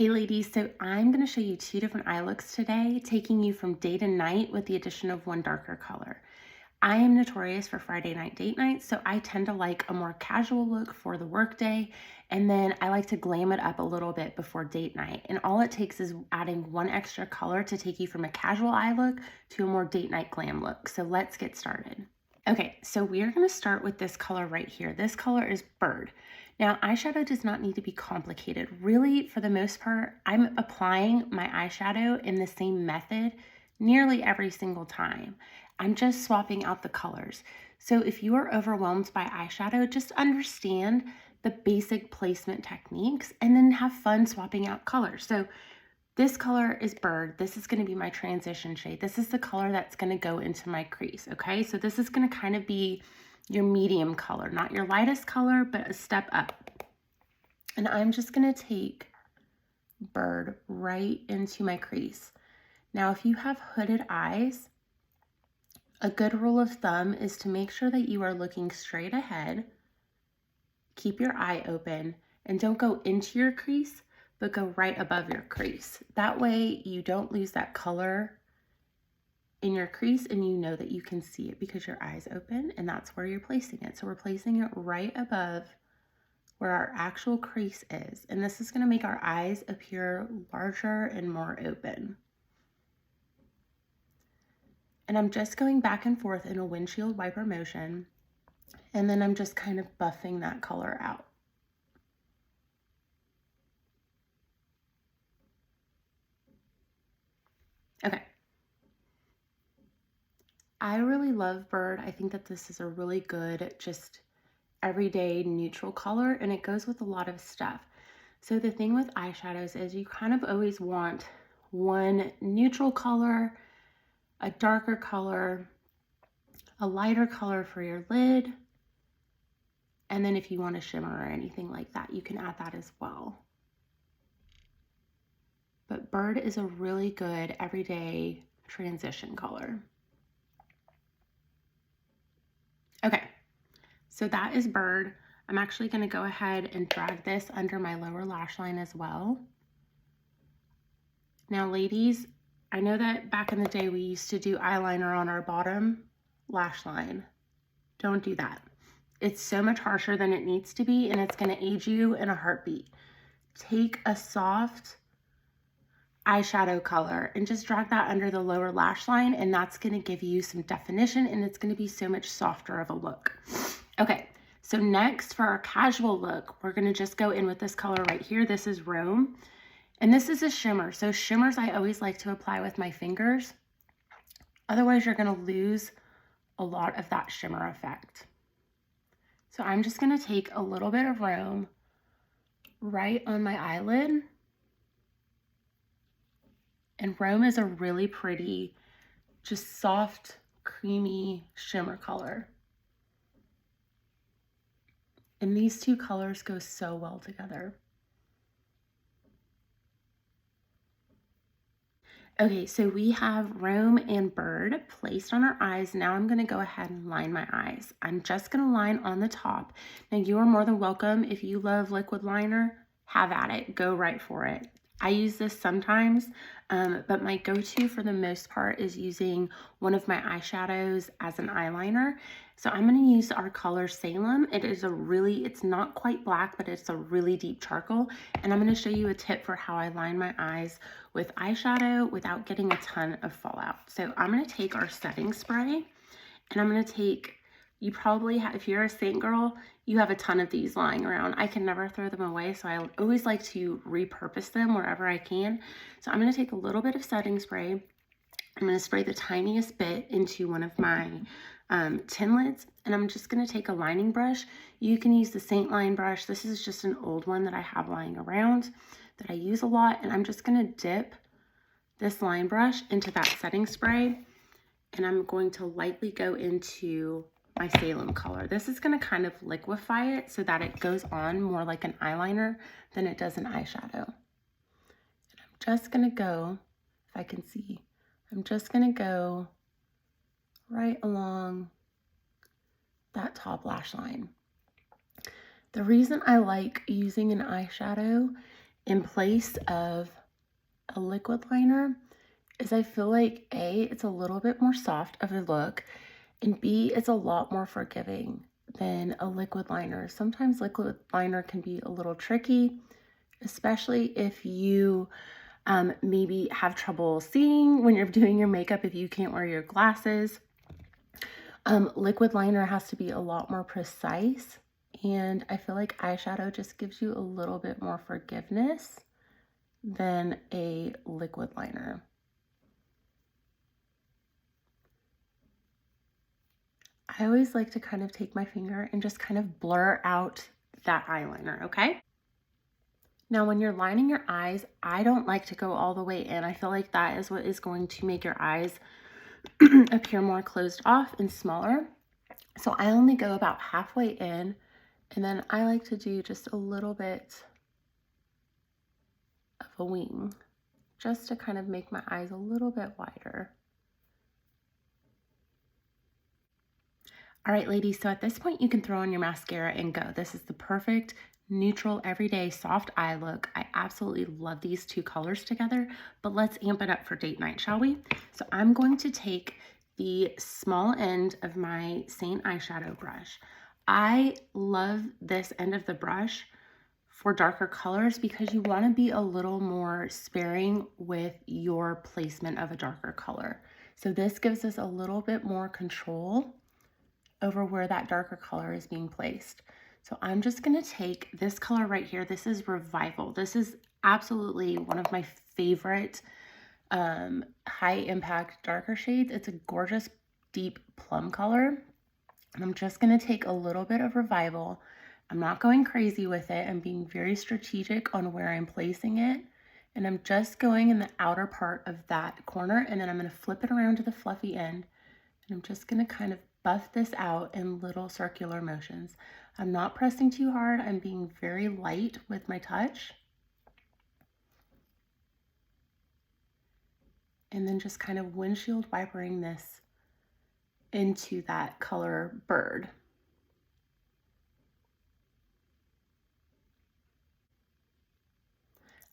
Hey ladies, so I'm going to show you two different eye looks today, taking you from day to night with the addition of one darker color. I am notorious for Friday night date nights, so I tend to like a more casual look for the workday, and then I like to glam it up a little bit before date night. And all it takes is adding one extra color to take you from a casual eye look to a more date night glam look. So let's get started. Okay, so we are going to start with this color right here. This color is Bird. Now, eyeshadow does not need to be complicated. Really, for the most part, I'm applying my eyeshadow in the same method nearly every single time. I'm just swapping out the colors. So if you are overwhelmed by eyeshadow, just understand the basic placement techniques and then have fun swapping out colors. So this color is Bird. This is going to be my transition shade. This is the color that's going to go into my crease, okay? So this is going to kind of be your medium color, not your lightest color, but a step up. And I'm just going to take Bird right into my crease. Now, if you have hooded eyes, a good rule of thumb is to make sure that you are looking straight ahead, keep your eye open, and don't go into your crease, but go right above your crease. That way you don't lose that color in your crease and you know that you can see it because your eye's open and that's where you're placing it. So we're placing it right above where our actual crease is. And this is going to make our eyes appear larger and more open. And I'm just going back and forth in a windshield wiper motion. And then I'm just kind of buffing that color out. Okay. I really love Bird. I think that this is a really good, just everyday neutral color, and it goes with a lot of stuff. So the thing with eyeshadows is you kind of always want one neutral color, a darker color, a lighter color for your lid, and then if you want a shimmer or anything like that, you can add that as well. But Bird is a really good everyday transition color. Okay, so that is Bird. I'm actually going to go ahead and drag this under my lower lash line as well. Now, ladies, I know that back in the day we used to do eyeliner on our bottom lash line. Don't do that. It's so much harsher than it needs to be, and it's going to age you in a heartbeat. Take a soft eyeshadow color and just drag that under the lower lash line, and that's going to give you some definition, and it's going to be so much softer of a look. Okay, so next for our casual look, we're going to just go in with this color right here. This is Rome, and this is a shimmer. So shimmers I always like to apply with my fingers. Otherwise, you're going to lose a lot of that shimmer effect. So I'm just going to take a little bit of Rome right on my eyelid. And Rome is a really pretty, just soft, creamy shimmer color. And these two colors go so well together. Okay, so we have Rome and Bird placed on our eyes. Now I'm going to go ahead and line my eyes. I'm just going to line on the top. Now you are more than welcome. If you love liquid liner, have at it. Go right for it. I use this sometimes, but my go-to for the most part is using one of my eyeshadows as an eyeliner. So I'm going to use our color Salem. It is it's not quite black, but it's a really deep charcoal. And I'm going to show you a tip for how I line my eyes with eyeshadow without getting a ton of fallout. So I'm going to take our setting spray, and I'm going to take, you probably have, if you're a Saint girl, you have a ton of these lying around. I can never throw them away, so I always like to repurpose them wherever I can. So I'm going to take a little bit of setting spray. I'm going to spray the tiniest bit into one of my tin lids, and I'm just going to take a lining brush. You can use the Saint line brush. This is just an old one that I have lying around that I use a lot, and I'm just going to dip this line brush into that setting spray, and I'm going to lightly go into my Salem color. This is going to kind of liquefy it so that it goes on more like an eyeliner than it does an eyeshadow. And I'm just going to go, if I can see, I'm just going to go right along that top lash line. The reason I like using an eyeshadow in place of a liquid liner is I feel like A, it's a little bit more soft of a look, and B, it's a lot more forgiving than a liquid liner. Sometimes liquid liner can be a little tricky, especially if you maybe have trouble seeing when you're doing your makeup, if you can't wear your glasses. Liquid liner has to be a lot more precise, and I feel like eyeshadow just gives you a little bit more forgiveness than a liquid liner. I always like to kind of take my finger and just kind of blur out that eyeliner, okay? Now, when you're lining your eyes, I don't like to go all the way in. I feel like that is what is going to make your eyes appear more closed off and smaller. So I only go about halfway in, and then I like to do just a little bit of a wing, just to kind of make my eyes a little bit wider. All right, ladies, so at this point you can throw on your mascara and go. This is the perfect neutral, everyday, soft eye look. I absolutely love these two colors together, but let's amp it up for date night, shall we? So I'm going to take the small end of my SEINT eyeshadow brush. I love this end of the brush for darker colors because you want to be a little more sparing with your placement of a darker color. So this gives us a little bit more control over where that darker color is being placed. So I'm just gonna take this color right here. This is Revival. This is absolutely one of my favorite high impact darker shades. It's a gorgeous deep plum color. And I'm just gonna take a little bit of Revival. I'm not going crazy with it. I'm being very strategic on where I'm placing it. And I'm just going in the outer part of that corner, and then I'm gonna flip it around to the fluffy end. And I'm just gonna kind of buff this out in little circular motions. I'm not pressing too hard. I'm being very light with my touch. And then just kind of windshield wipering this into that color bird.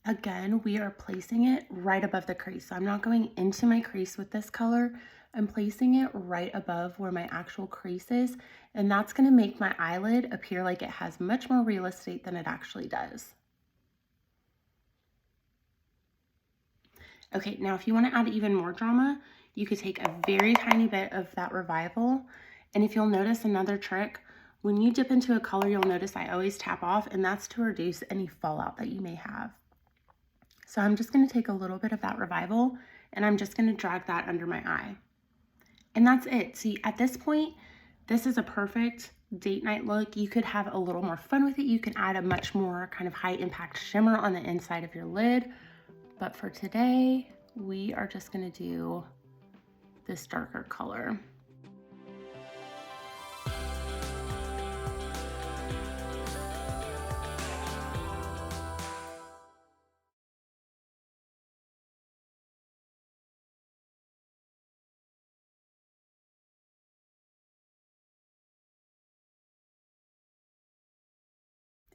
Again, we are placing it right above the crease. So I'm not going into my crease with this color. I'm placing it right above where my actual crease is, and that's going to make my eyelid appear like it has much more real estate than it actually does. Okay, now if you want to add even more drama, you could take a very tiny bit of that Revival, and if you'll notice another trick, when you dip into a color, you'll notice I always tap off, and that's to reduce any fallout that you may have. So I'm just going to take a little bit of that Revival, and I'm just going to drag that under my eye. And that's it. See, at this point, this is a perfect date night look. You could have a little more fun with it. You can add a much more kind of high impact shimmer on the inside of your lid. But for today, we are just going to do this darker color.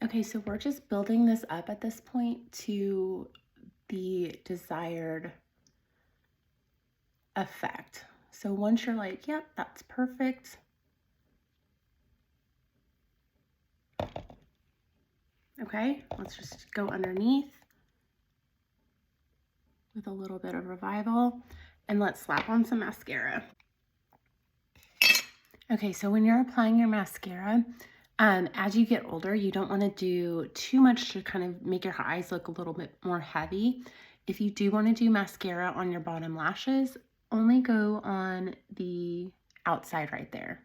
Okay, so we're just building this up at this point to the desired effect. So once you're like, yep, that's perfect. Okay, let's just go underneath with a little bit of Revival, and let's slap on some mascara. Okay, so when you're applying your mascara, as you get older, you don't want to do too much to kind of make your eyes look a little bit more heavy. If you do want to do mascara on your bottom lashes, only go on the outside right there.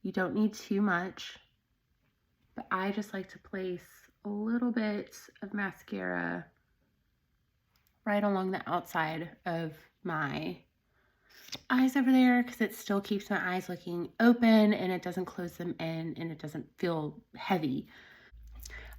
You don't need too much, but I just like to place a little bit of mascara right along the outside of my eyes over there, because it still keeps my eyes looking open and it doesn't close them in and it doesn't feel heavy.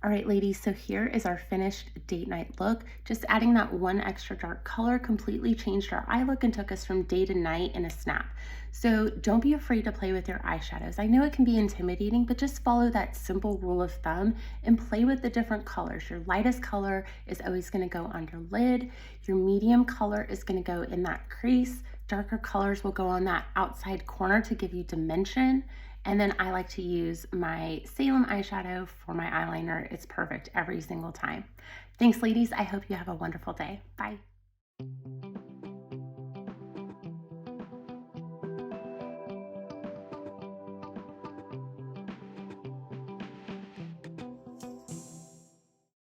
All right, ladies, so here is our finished date night look. Just adding that one extra dark color completely changed our eye look and took us from day to night in a snap. So don't be afraid to play with your eyeshadows. I know it can be intimidating, but just follow that simple rule of thumb and play with the different colors. Your lightest color is always gonna go under lid. Your medium color is gonna go in that crease. Darker colors will go on that outside corner to give you dimension. And then I like to use my Salem eyeshadow for my eyeliner. It's perfect every single time. Thanks, ladies. I hope you have a wonderful day. Bye.